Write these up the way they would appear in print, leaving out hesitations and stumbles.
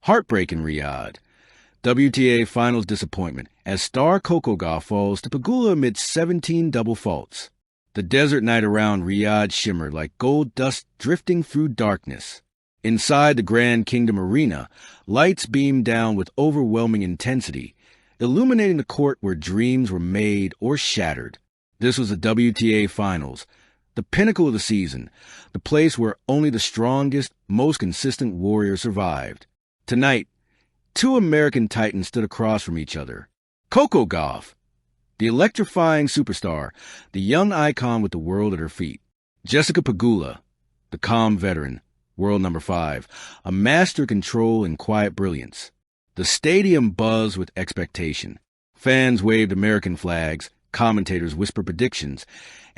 Heartbreak in Riyadh. WTA Finals disappointment as star Coco Gauff falls to Pegula amid 17 double faults. The desert night around Riyadh shimmered like gold dust drifting through darkness. Inside the Grand Kingdom Arena, lights beamed down with overwhelming intensity, illuminating the court where dreams were made or shattered. This was the WTA Finals, the pinnacle of the season, the place where only the strongest, most consistent warrior survived. Tonight, two American titans stood across from each other. Coco Gauff, the electrifying superstar, the young icon with the world at her feet. Jessica Pegula, the calm veteran, world number 5, a master control and quiet brilliance. The stadium buzzed with expectation. Fans waved American flags, commentators whispered predictions,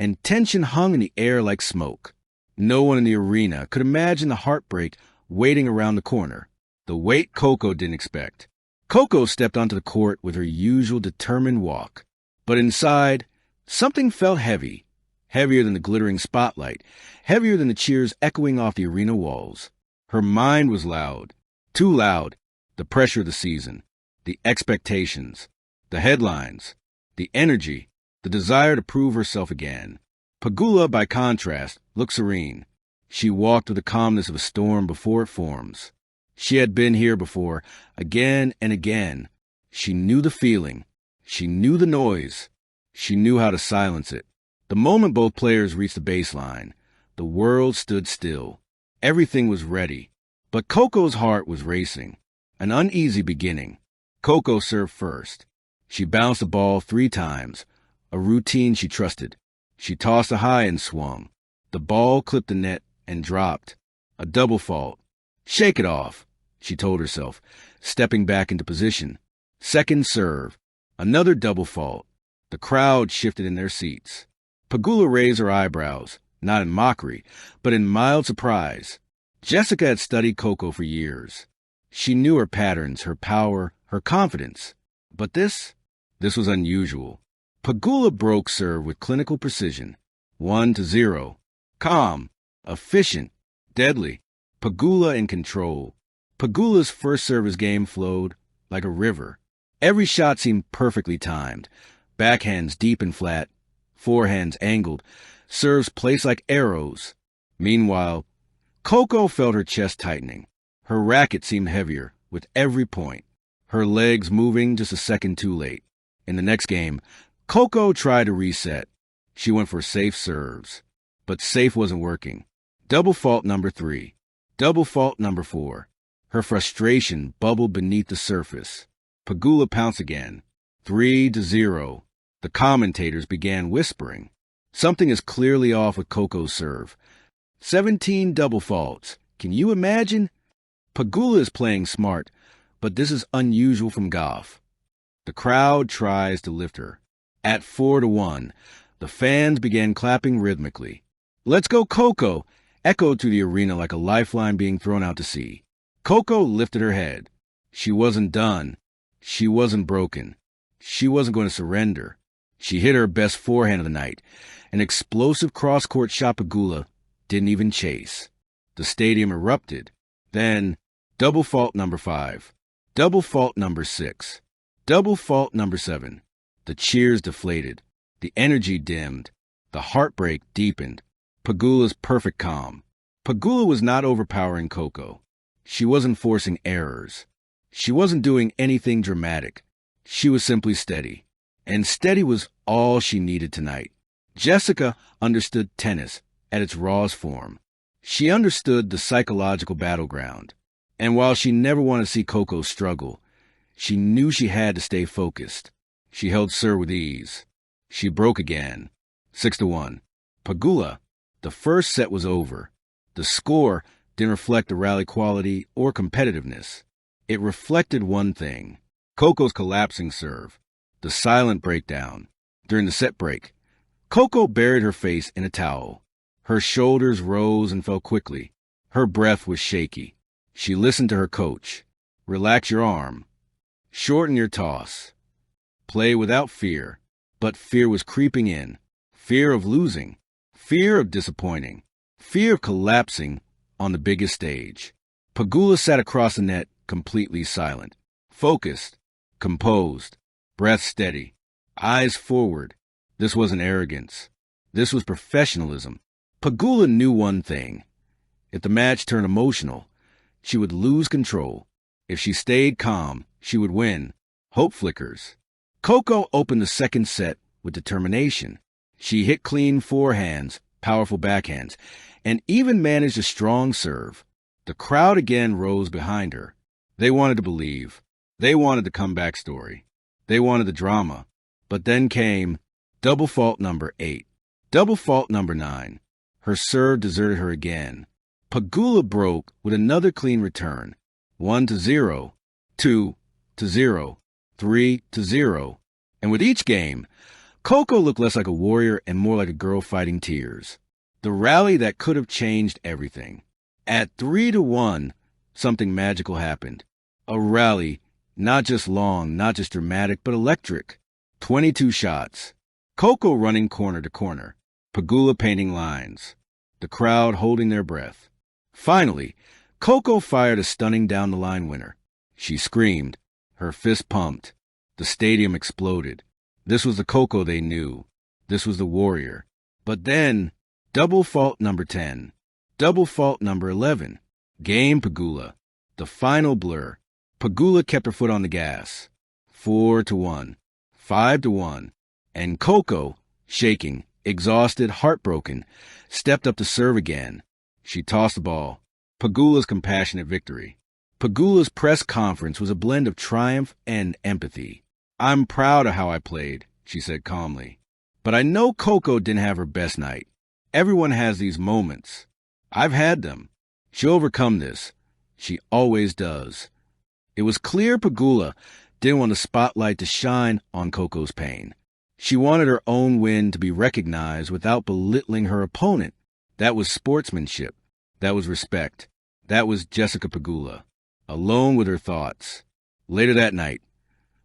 and tension hung in the air like smoke. No one in the arena could imagine the heartbreak waiting around the corner. The wait Coco didn't expect. Coco stepped onto the court with her usual determined walk. But inside, something felt heavy. Heavier than the glittering spotlight. Heavier than the cheers echoing off the arena walls. Her mind was loud. Too loud. The pressure of the season. The expectations. The headlines. The energy. The desire to prove herself again. Pegula, by contrast, looked serene. She walked with the calmness of a storm before it forms. She had been here before, again and again. She knew the feeling. She knew the noise. She knew how to silence it. The moment both players reached the baseline, the world stood still. Everything was ready. But Coco's heart was racing. An uneasy beginning. Coco served first. She bounced the ball 3 times, a routine she trusted. She tossed a high and swung. The ball clipped the net and dropped. A double fault. Shake it off, she told herself, stepping back into position. Second serve. Another double fault. The crowd shifted in their seats. Pegula raised her eyebrows, not in mockery, but in mild surprise. Jessica had studied Coco for years. She knew her patterns, her power, her confidence. But this was unusual. Pegula broke serve with clinical precision. 1-0. Calm, efficient, deadly. Pegula in control. Pegula's first service game flowed like a river. Every shot seemed perfectly timed. Backhands deep and flat, forehands angled, serves placed like arrows. Meanwhile, Coco felt her chest tightening. Her racket seemed heavier with every point, her legs moving just a second too late. In the next game, Coco tried to reset. She went for safe serves. But safe wasn't working. Double fault number 3. Double fault number 4. Her frustration bubbled beneath the surface. Pegula pounced again. 3-0. The commentators began whispering. Something is clearly off with Coco's serve. 17 double faults. Can you imagine? Pegula is playing smart, but this is unusual from Gauff. The crowd tries to lift her. At 4-1, the fans began clapping rhythmically. "Let's go, Coco!" echoed through the arena like a lifeline being thrown out to sea. Coco lifted her head. She wasn't done. She wasn't broken. She wasn't going to surrender. She hit her best forehand of the night. An explosive cross-court shot Pegula didn't even chase. The stadium erupted. Then, double fault number 5. Double fault number 6. Double fault number 7. The cheers deflated. The energy dimmed. The heartbreak deepened. Pegula's perfect calm. Pegula was not overpowering Coco. She wasn't forcing errors. She wasn't doing anything dramatic. She was simply steady. And steady was all she needed tonight. Jessica understood tennis at its rawest form. She understood the psychological battleground. And while she never wanted to see Coco struggle, she knew she had to stay focused. She held serve with ease. She broke again. 6-1. Pegula. The first set was over. The score didn't reflect the rally quality or competitiveness. It reflected one thing: Coco's collapsing serve, the silent breakdown. During the set break, Coco buried her face in a towel. Her shoulders rose and fell quickly. Her breath was shaky. She listened to her coach. Relax your arm. Shorten your toss. Play without fear. But fear was creeping in. Fear of losing. Fear of disappointing. Fear of collapsing on the biggest stage. Pegula sat across the net completely silent. Focused, composed, breath steady, eyes forward. This wasn't arrogance. This was professionalism. Pegula knew one thing. If the match turned emotional, she would lose control. If she stayed calm, she would win. Hope flickers. Coco opened the second set with determination. She hit clean forehands, powerful backhands, and even managed a strong serve. The crowd again rose behind her. They wanted to believe. They wanted the comeback story. They wanted the drama. But then came double fault number 8, double fault number 9. Her serve deserted her again. Pegula broke with another clean return. 1-0, 2-0, 3-0. And with each game, Coco looked less like a warrior and more like a girl fighting tears. The rally that could have changed everything. At 3-1, something magical happened. A rally, not just long, not just dramatic, but electric. 22 shots. Coco running corner to corner. Pegula painting lines. The crowd holding their breath. Finally, Coco fired a stunning down-the-line winner. She screamed. Her fist pumped. The stadium exploded. This was the Coco they knew. This was the warrior. But then, double fault number 10. Double fault number 11. Game Pegula. The final blur. Pegula kept her foot on the gas. 4-1. 5-1. And Coco, shaking, exhausted, heartbroken, stepped up to serve again. She tossed the ball. Pegula's compassionate victory. Pegula's press conference was a blend of triumph and empathy. "I'm proud of how I played," she said calmly. "But I know Coco didn't have her best night. Everyone has these moments. I've had them. She'll overcome this. She always does." It was clear Pegula didn't want the spotlight to shine on Coco's pain. She wanted her own win to be recognized without belittling her opponent. That was sportsmanship. That was respect. That was Jessica Pegula, alone with her thoughts. Later that night,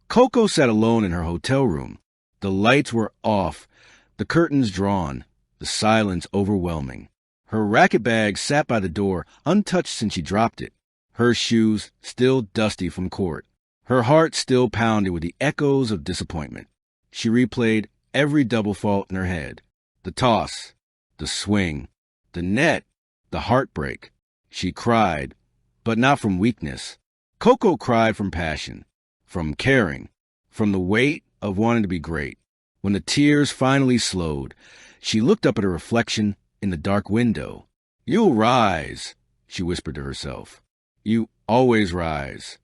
Coco sat alone in her hotel room. The lights were off, the curtains drawn, the silence overwhelming. Her racket bag sat by the door, untouched since she dropped it. Her shoes still dusty from court. Her heart still pounded with the echoes of disappointment. She replayed every double fault in her head. The toss, the swing, the net, the heartbreak. She cried, but not from weakness. Coco cried from passion, from caring, from the weight of wanting to be great. When the tears finally slowed, she looked up at her reflection in the dark window. "You'll rise," she whispered to herself. "You always rise."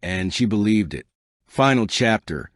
And she believed it. Final chapter,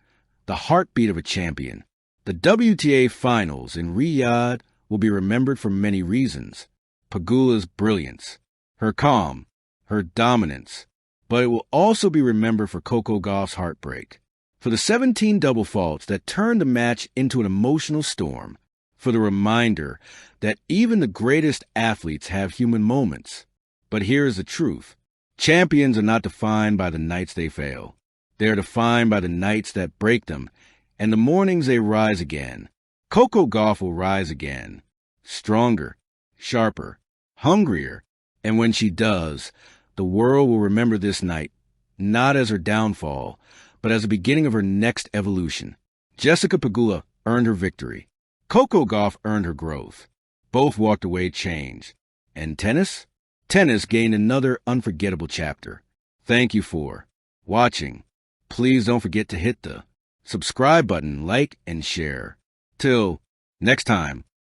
the heartbeat of a champion. The WTA Finals in Riyadh will be remembered for many reasons. Pegula's brilliance, her calm, her dominance. But it will also be remembered for Coco Gauff's heartbreak, for the 17 double faults that turned the match into an emotional storm, for the reminder that even the greatest athletes have human moments. But here is the truth. Champions are not defined by the nights they fail. They are defined by the nights that break them and the mornings they rise again. Coco Gauff will rise again, stronger, sharper, hungrier, and when she does, the world will remember this night, not as her downfall, but as the beginning of her next evolution. Jessica Pegula earned her victory. Coco Gauff earned her growth. Both walked away changed. And tennis? Tennis gained another unforgettable chapter. Thank you for watching. Please don't forget to hit the subscribe button, like, and share. Till next time.